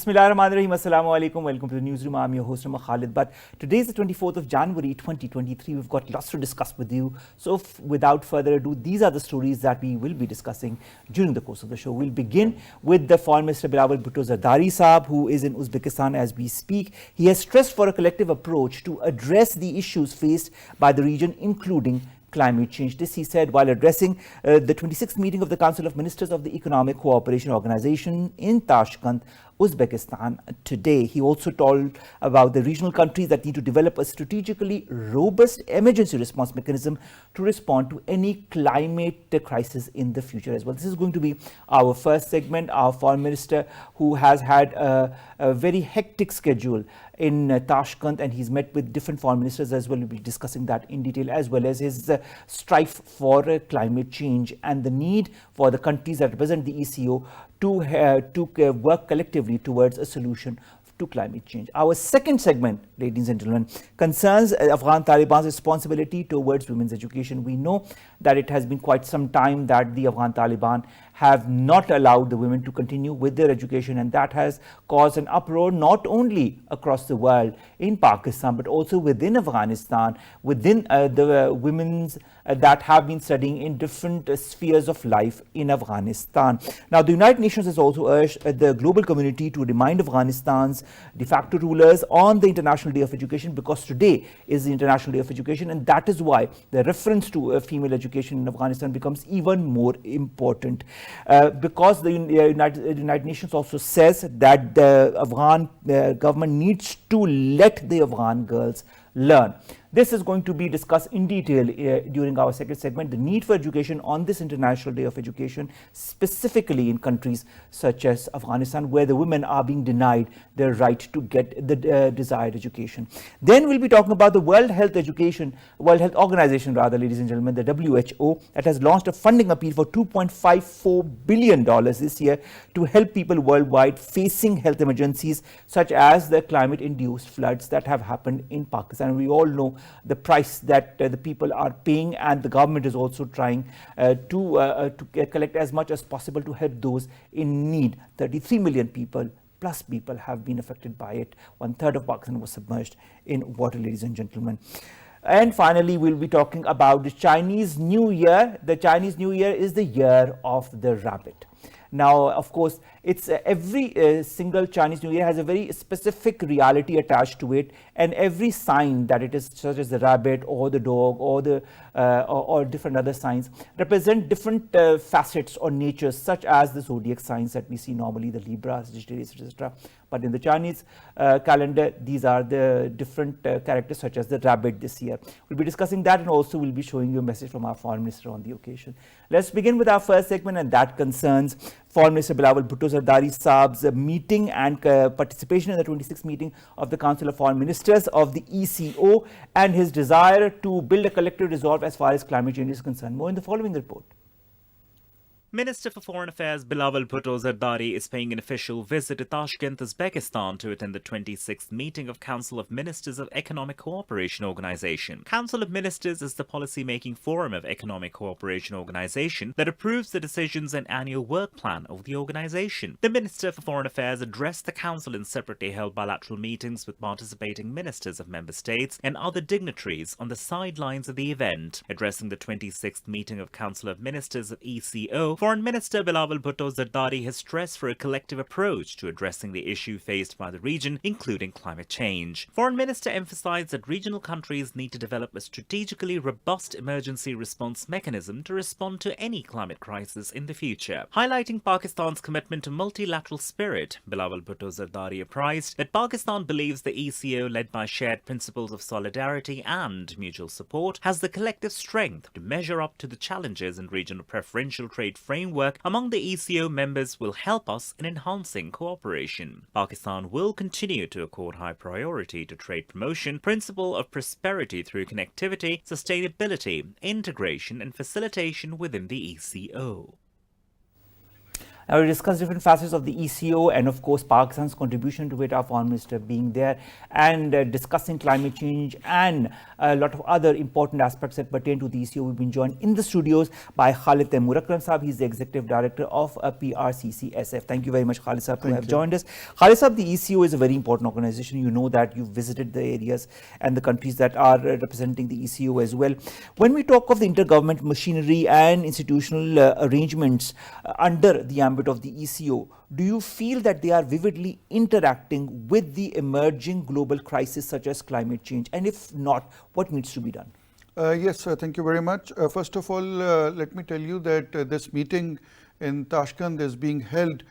Bismillahirrahmanirrahim. Assalamu alaikum. Welcome to the newsroom. I'm your host, Khalid. But today is the 24th of January 2023. We've got lots to discuss with you. So without further ado, these are the stories that we will be discussing during the course of the show. We'll begin with the Foreign Minister Bilawal Bhutto Zardari Saab, who is in Uzbekistan as we speak. He has stressed for a collective approach to address the issues faced by the region, including climate change. This he said while addressing the 26th meeting of the Council of Ministers of the Economic Cooperation Organization in Tashkent, Uzbekistan today. He also told about the regional countries that need to develop a strategically robust emergency response mechanism to respond to any climate crisis in the future as well. This is going to be our first segment. Our foreign minister, who has had a very hectic schedule in Tashkent, and he's met with different foreign ministers as well. We'll be discussing that in detail, as well as his strife for climate change and the need for the countries that represent the ECO to work collectively towards a solution to climate change. Our second segment, ladies and gentlemen, concerns Afghan Taliban's responsibility towards women's education. We know that it has been quite some time that the Afghan Taliban have not allowed the women to continue with their education, and that has caused an uproar not only across the world in Pakistan but also within Afghanistan, within the women's that have been studying in different spheres of life in Afghanistan. Now, the United Nations has also urged the global community to remind Afghanistan's de facto rulers on the International Day of Education, because today is the International Day of Education, and that is why the reference to female education in Afghanistan becomes even more important. Because the United Nations also says that the Afghan government needs to let the Afghan girls learn. This is going to be discussed in detail during our second segment, the need for education on this International Day of Education, specifically in countries such as Afghanistan, where the women are being denied their right to get the desired education. Then we'll be talking about the World Health Organization, ladies and gentlemen, the WHO, that has launched a funding appeal for $2.54 billion this year to help people worldwide facing health emergencies such as the climate-induced floods that have happened in Pakistan. We all know the price that the people are paying, and the government is also trying to collect as much as possible to help those in need. 33 million people have been affected by it. 1/3 of Pakistan was submerged in water, ladies and gentlemen. And finally, we'll be talking about the Chinese New Year. The Chinese New Year is the year of the rabbit. Now, of course, it's every single Chinese New Year has a very specific reality attached to it, and every sign that it is, such as the rabbit or the dog or the or different other signs, represent different facets or natures, such as the zodiac signs that we see normally, the Libra, Sagittarius, etc. But in the Chinese calendar, these are the different characters, such as the rabbit this year. We'll be discussing that, and also we'll be showing you a message from our foreign minister on the occasion. Let's begin with our first segment, and that concerns Foreign Minister Bilawal Bhutto Zardari Saab's meeting and participation in the 26th meeting of the Council of Foreign Ministers of the ECO, and his desire to build a collective resolve as far as climate change is concerned. More in the following report. Minister for Foreign Affairs Bilawal Bhutto Zardari is paying an official visit to Tashkent, Uzbekistan to attend the 26th meeting of Council of Ministers of Economic Cooperation Organization. Council of Ministers is the policy-making forum of Economic Cooperation Organization that approves the decisions and annual work plan of the organization. The Minister for Foreign Affairs addressed the Council in separately held bilateral meetings with participating ministers of member states and other dignitaries on the sidelines of the event. Addressing the 26th meeting of Council of Ministers of ECO, Foreign Minister Bilawal Bhutto Zardari has stressed for a collective approach to addressing the issue faced by the region, including climate change. Foreign Minister emphasized that regional countries need to develop a strategically robust emergency response mechanism to respond to any climate crisis in the future. Highlighting Pakistan's commitment to multilateral spirit, Bilawal Bhutto Zardari apprised that Pakistan believes the ECO, led by shared principles of solidarity and mutual support, has the collective strength to measure up to the challenges, and regional preferential trade framework among the ECO members will help us in enhancing cooperation. Pakistan will continue to accord high priority to trade promotion, principle of prosperity through connectivity, sustainability, integration and facilitation within the ECO. Now, we discussed different facets of the ECO and, of course, Pakistan's contribution to it, our Foreign Minister being there, and discussing climate change and a lot of other important aspects that pertain to the ECO. We've been joined in the studios by Khalid Taimur Akram Sahab. He's the Executive Director of PRCCSF. Thank you very much, Khalid Sahab, to have joined us. Khalid Sahab, the ECO is a very important organization. You know that. You've visited the areas and the countries that are representing the ECO as well. When we talk of the intergovernment machinery and institutional arrangements under the ambit of the ECO, do you feel that they are vividly interacting with the emerging global crisis such as climate change? And if not, what needs to be done? Yes, thank you very much. First of all, let me tell you that this meeting in Tashkent is being held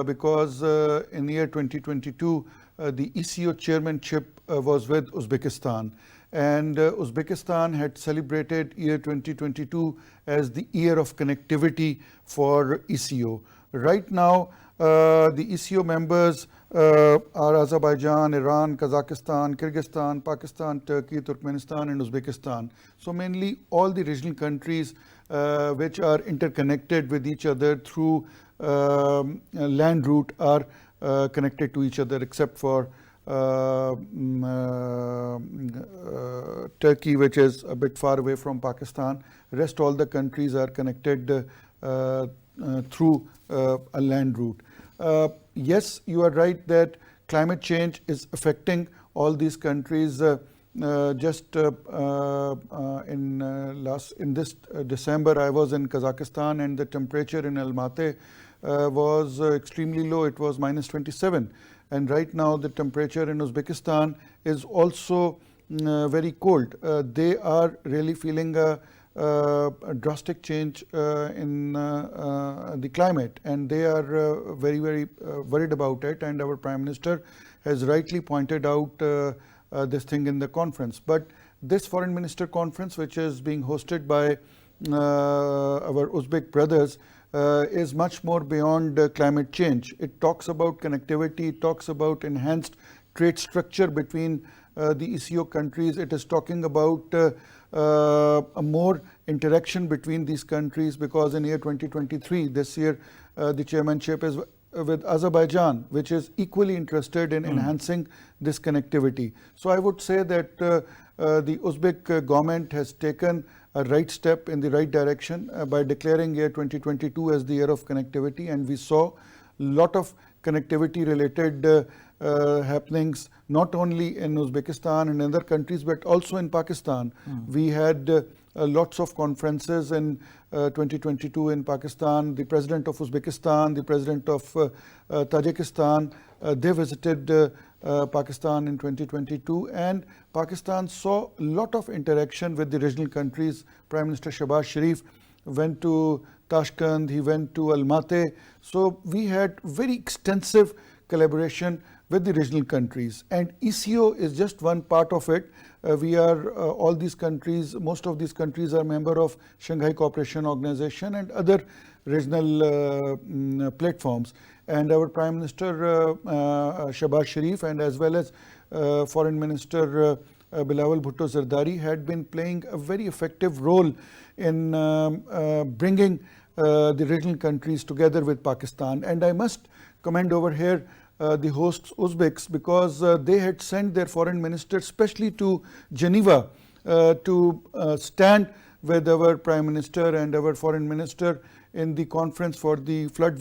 because in the year 2022, the ECO chairmanship was with Uzbekistan. And Uzbekistan had celebrated year 2022 as the year of connectivity for ECO. Right now, the ECO members are Azerbaijan, Iran, Kazakhstan, Kyrgyzstan, Pakistan, Turkey, Turkmenistan, and Uzbekistan. So mainly all the regional countries which are interconnected with each other through land route are connected to each other, except for Turkey, which is a bit far away from Pakistan. Rest all the countries are connected through a land route. Yes, you are right that climate change is affecting all these countries. Just in this December, I was in Kazakhstan, and the temperature in Almaty was extremely low. It was -27. And right now the temperature in Uzbekistan is also very cold. They are really feeling a drastic change in the climate, and they are very, very worried about it. And our Prime Minister has rightly pointed out this thing in the conference. But this Foreign Minister conference, which is being hosted by our Uzbek brothers, is much more beyond climate change. It talks about connectivity, it talks about enhanced trade structure between the ECO countries. It is talking about a more interaction between these countries, because in year 2023, this year, the chairmanship is with Azerbaijan, which is equally interested in enhancing this connectivity. So I would say that the Uzbek government has taken a right step in the right direction by declaring year 2022 as the year of connectivity, and we saw a lot of connectivity related happenings not only in Uzbekistan and other countries but also in Pakistan. We had lots of conferences in 2022 in Pakistan. The president of Uzbekistan, the president of Tajikistan, they visited Pakistan in 2022, and Pakistan saw a lot of interaction with the regional countries. Prime Minister Shahbaz Sharif went to Tashkent, he went to Almaty. So we had very extensive collaboration with the regional countries, and ECO is just one part of it. We are all these countries, most of these countries are member of Shanghai Cooperation Organization and other regional platforms. And our Prime Minister Shahbaz Sharif, and as well as Foreign Minister Bilawal Bhutto Zardari, had been playing a very effective role in bringing the regional countries together with Pakistan. And I must commend over here the hosts Uzbeks, because they had sent their foreign minister especially to Geneva to stand with our Prime Minister and our Foreign Minister in the conference for the flood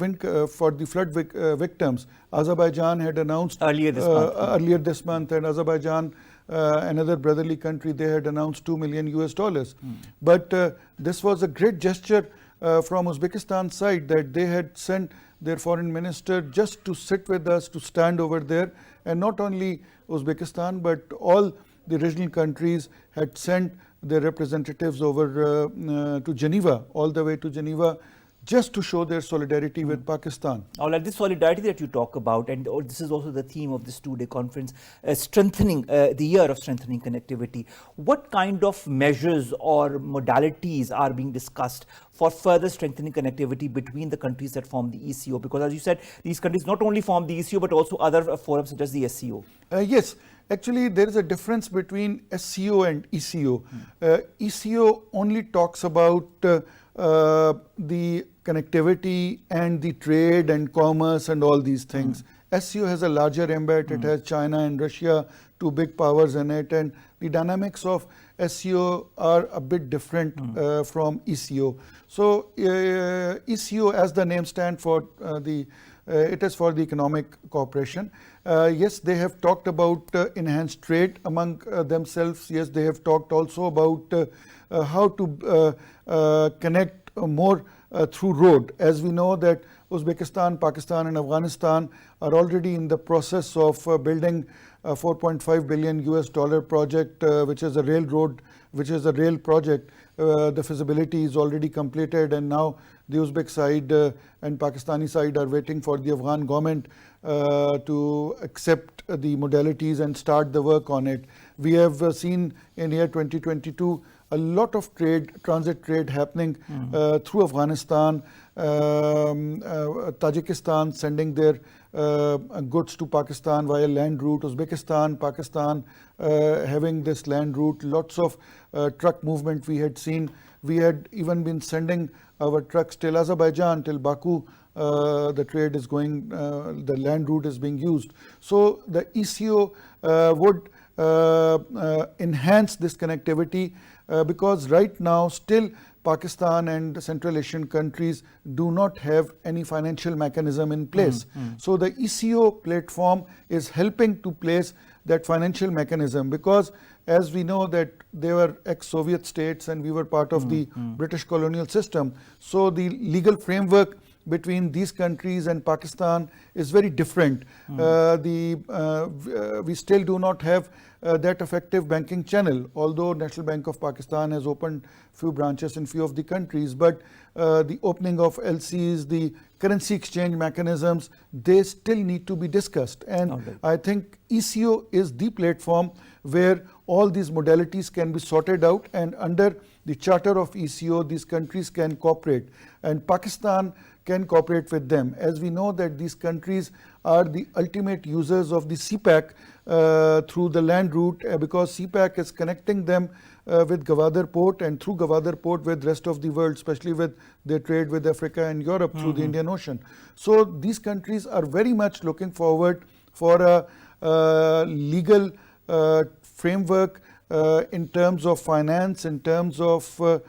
victims. Azerbaijan had announced earlier this month, and Azerbaijan, another brotherly country, they had announced $2 million. But this was a great gesture from Uzbekistan side, that they had sent their foreign minister just to sit with us, to stand over there. And not only Uzbekistan, but all the regional countries had sent their representatives over to Geneva, all the way to Geneva, just to show their solidarity with Pakistan. Now, like this solidarity that you talk about, and this is also the theme of this two-day conference, strengthening the year of strengthening connectivity. What kind of measures or modalities are being discussed for further strengthening connectivity between the countries that form the ECO? Because as you said, these countries not only form the ECO, but also other forums such as the SCO. Yes. Actually, there is a difference between SCO and ECO. ECO only talks about the connectivity and the trade and commerce and all these things. SCO has a larger ambit. It has China and Russia, two big powers in it, and the dynamics of SCO are a bit different from ECO. So ECO, as the name stands for, it is for the economic cooperation. Yes, they have talked about enhanced trade among themselves. Yes, they have talked also about how to connect more through road. As we know that Uzbekistan, Pakistan and Afghanistan are already in the process of building a $4.5 billion US project, which is a railroad, which is a rail project. The feasibility is already completed, and now the Uzbek side and Pakistani side are waiting for the Afghan government to accept the modalities and start the work on it. We have seen in year 2022 a lot of trade, transit trade happening through Afghanistan, Tajikistan sending their goods to Pakistan via land route, Uzbekistan, Pakistan having this land route, lots of truck movement we had seen. We had even been sending our trucks till Azerbaijan, till Baku. The trade is going, the land route is being used. So the ECO would enhance this connectivity because right now still Pakistan and Central Asian countries do not have any financial mechanism in place. So the ECO platform is helping to place that financial mechanism, because as we know that they were ex-Soviet states and we were part of the British colonial system. So the legal framework between these countries and Pakistan is very different. We still do not have that effective banking channel, although National Bank of Pakistan has opened few branches in few of the countries, but the opening of LCs, the currency exchange mechanisms, they still need to be discussed. And I think ECO is the platform where all these modalities can be sorted out, and under the charter of ECO, these countries can cooperate, and Pakistan can cooperate with them. As we know that these countries are the ultimate users of the CPAC through the land route, because CPAC is connecting them with Gwadar port, and through Gwadar port with rest of the world, especially with their trade with Africa and Europe through the Indian Ocean. So these countries are very much looking forward for a legal framework in terms of finance, in terms of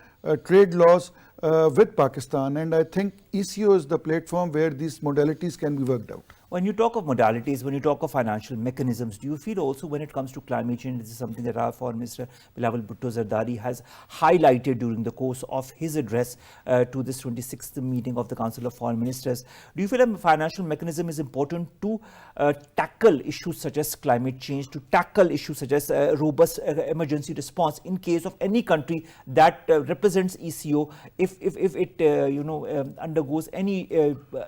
trade laws with Pakistan, and I think ECO is the platform where these modalities can be worked out. When you talk of modalities, when you talk of financial mechanisms, do you feel also when it comes to climate change, this is something that our Foreign Minister Bilawal Bhutto Zardari has highlighted during the course of his address to this 26th meeting of the Council of Foreign Ministers. Do you feel a financial mechanism is important to tackle issues such as climate change, to tackle issues such as robust emergency response in case of any country that represents ECO, if it undergoes any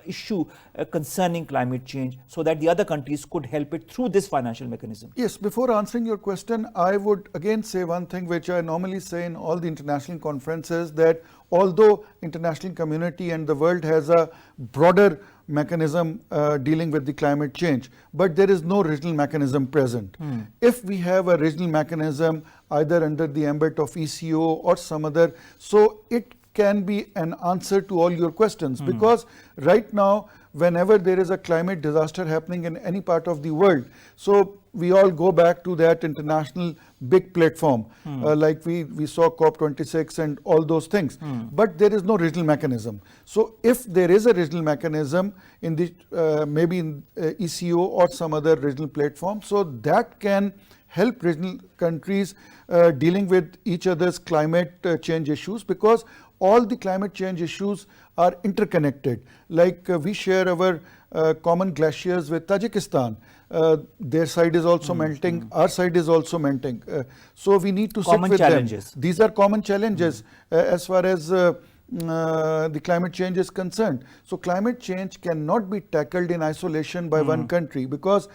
issue concerning climate change, so that the other countries could help it through this financial mechanism? Yes, before answering your question, I would again say one thing which I normally say in all the international conferences, that although international community and the world has a broader mechanism dealing with the climate change, but there is no regional mechanism present. If we have a regional mechanism either under the ambit of ECO or some other, so it can be an answer to all your questions, because right now whenever there is a climate disaster happening in any part of the world, so we all go back to that international big platform, like we saw COP26 and all those things, but there is no regional mechanism. So if there is a regional mechanism in the maybe in ECO or some other regional platform, so that can help regional countries dealing with each other's climate change issues, because all the climate change issues are interconnected. Like we share our common glaciers with Tajikistan. Their side is also melting, our side is also melting. So we need to sit with them. These are common challenges as far as the climate change is concerned. So climate change cannot be tackled in isolation by one country, because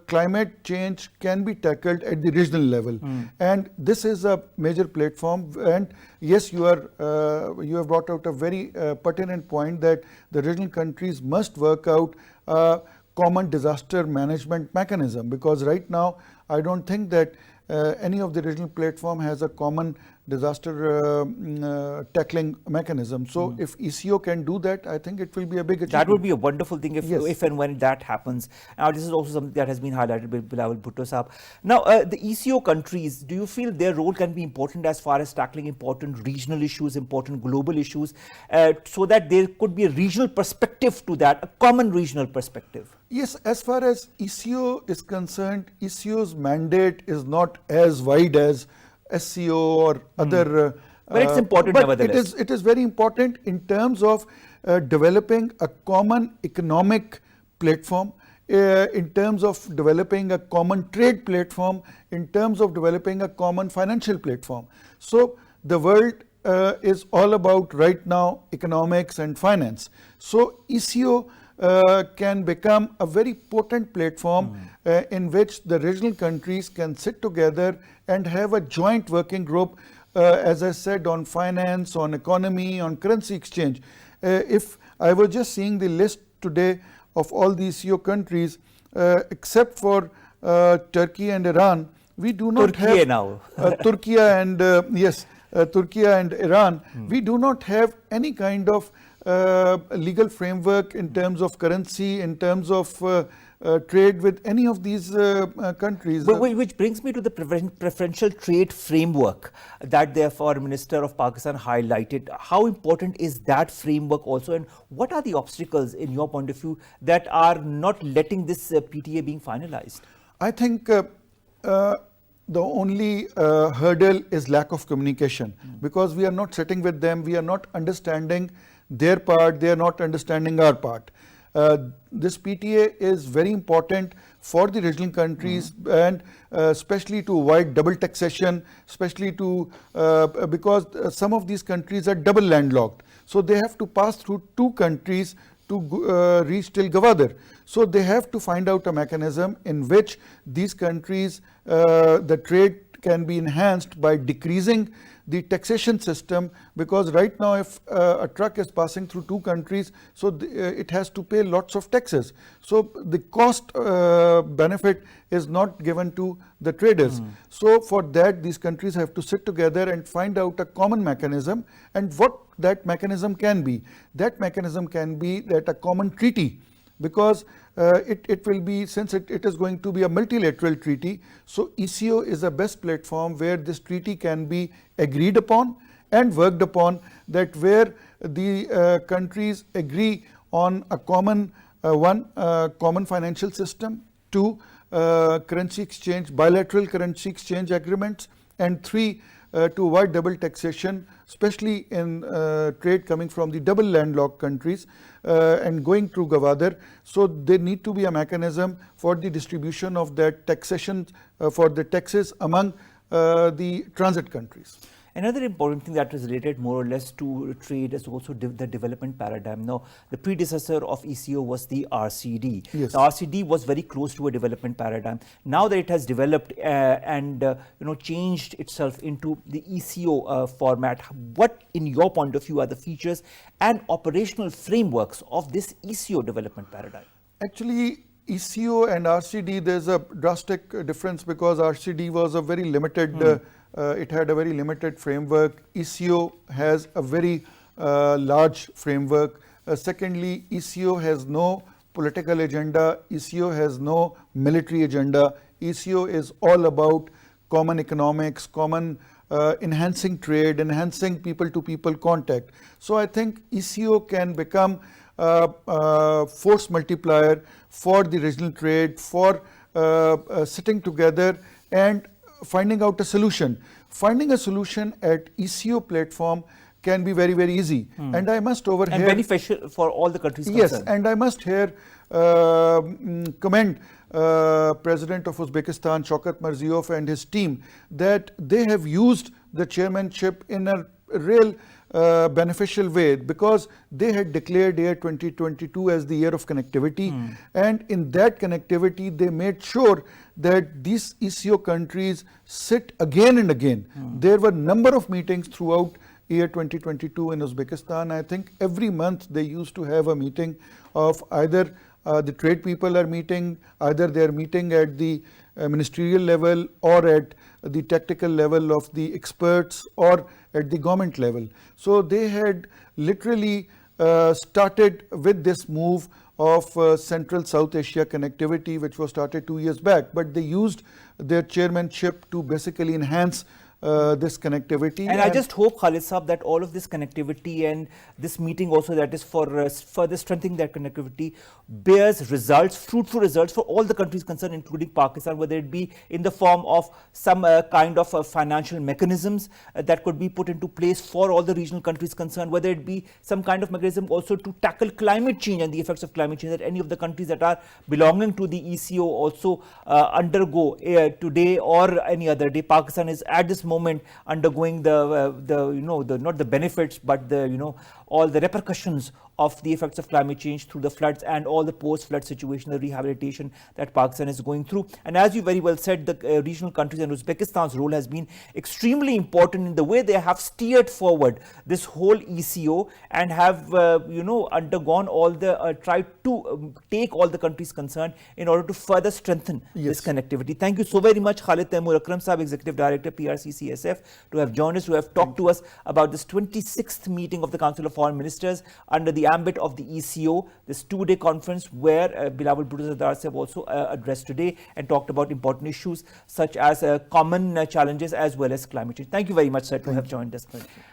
climate change can be tackled at the regional level, and this is a major platform. And yes, you have brought out a very pertinent point, that the regional countries must work out a common disaster management mechanism, because right now I don't think that any of the regional platform has a common disaster tackling mechanism. So if ECO can do that, I think it will be a big achievement. That would be a wonderful thing if and when that happens. Now, this is also something that has been highlighted by Bilawal Bhutto Saab. Now, the ECO countries, do you feel their role can be important as far as tackling important regional issues, important global issues, so that there could be a regional perspective to that, a common regional perspective? Yes, as far as ECO is concerned, ECO's mandate is not as wide as SCO or other. But it's important nevertheless. It is very important in terms of developing a common economic platform, in terms of developing a common trade platform, in terms of developing a common financial platform. So the world is all about right now economics and finance. So ECO can become a very potent platform in which the regional countries can sit together and have a joint working group, as I said, on finance, on economy, on currency exchange. If I was just seeing the list today of all these ECO countries, except for Turkey and Iran, we do not have Turkey and Turkey and Iran. We do not have any kind of legal framework in terms of currency, in terms of trade with any of these countries. Which brings me to the preferential trade framework that the Foreign Minister of Pakistan highlighted. How important is that framework also, and what are the obstacles in your point of view that are not letting this PTA being finalized? I think the only hurdle is lack of communication, because we are not sitting with them, we are not understanding their part, they are not understanding our part. This PTA is very important for the regional countries, and especially to avoid double taxation, especially to because some of these countries are double landlocked. So they have to pass through two countries to reach till Gwadar. So they have to find out a mechanism in which these countries, the trade can be enhanced by decreasing the taxation system, because right now if a truck is passing through two countries, so it has to pay lots of taxes. So the cost benefit is not given to the traders. So for that, these countries have to sit together and find out a common mechanism. And what that mechanism can be? That mechanism can be that a common treaty, because it will be, since it is going to be a multilateral treaty, so ECO is the best platform where this treaty can be agreed upon and worked upon, that where the countries agree on a common common financial system, two, currency exchange, bilateral currency exchange agreements, and three, to avoid double taxation, especially in trade coming from the double landlocked countries and going through Gwadar. So there need to be a mechanism for the distribution of that taxation for the taxes among the transit countries. Another important thing that is related more or less to trade is also the development paradigm. Now, the predecessor of ECO was the RCD. Yes. The RCD was very close to a development paradigm. Now that it has developed and changed itself into the ECO format, what, in your point of view, are the features and operational frameworks of this ECO development paradigm? Actually, ECO and RCD, there's a drastic difference, because RCD was a very limited it had a very limited framework. ECO has a very large framework. Secondly, ECO has no political agenda. ECO has no military agenda. ECO is all about common economics, common enhancing trade, enhancing people-to-people contact. So I think ECO can become a force multiplier for the regional trade, for sitting together and finding out a solution. Finding a solution at ECO platform can be very, very easy. And I must over here... And beneficial for all the countries concerned. Yes, concerned. and I must here commend President of Uzbekistan, Shaukat Mirziyoyev, and his team, that they have used the chairmanship in a real beneficial way, because they had declared year 2022 as the year of connectivity, and in that connectivity they made sure that these ECO countries sit again and again. There were number of meetings throughout year 2022 in Uzbekistan. I think every month they used to have a meeting of either the trade people are meeting, either they are meeting at the ministerial level or at the tactical level of the experts or at the government level. So they had literally started with this move of Central South Asia connectivity, which was started 2 years back, but they used their chairmanship to basically enhance this connectivity. And I just hope, Khalid Saab, that all of this connectivity and this meeting also that is for further strengthening that connectivity bears results, fruitful results for all the countries concerned, including Pakistan, whether it be in the form of some kind of financial mechanisms that could be put into place for all the regional countries concerned, whether it be some kind of mechanism also to tackle climate change and the effects of climate change that any of the countries that are belonging to the ECO also undergo today or any other day. Pakistan is at this moment undergoing not the benefits but the all the repercussions of the effects of climate change through the floods and all the post-flood situation, the rehabilitation that Pakistan is going through. And as you very well said, the regional countries and Uzbekistan's role has been extremely important in the way they have steered forward this whole ECO and have undergone all the tried to take all the countries concerned in order to further strengthen this connectivity. Thank you so very much, Khalid Taimur Akram Sahab, Executive Director, PRCCSF, to have joined us, to have talked to us about this 26th meeting of the Council of Foreign Ministers under the ambit of the ECO, this 2-day conference where Bilawal Bhutto Zardari have also addressed today and talked about important issues such as common challenges as well as climate change. Thank you very much, sir, to have joined us.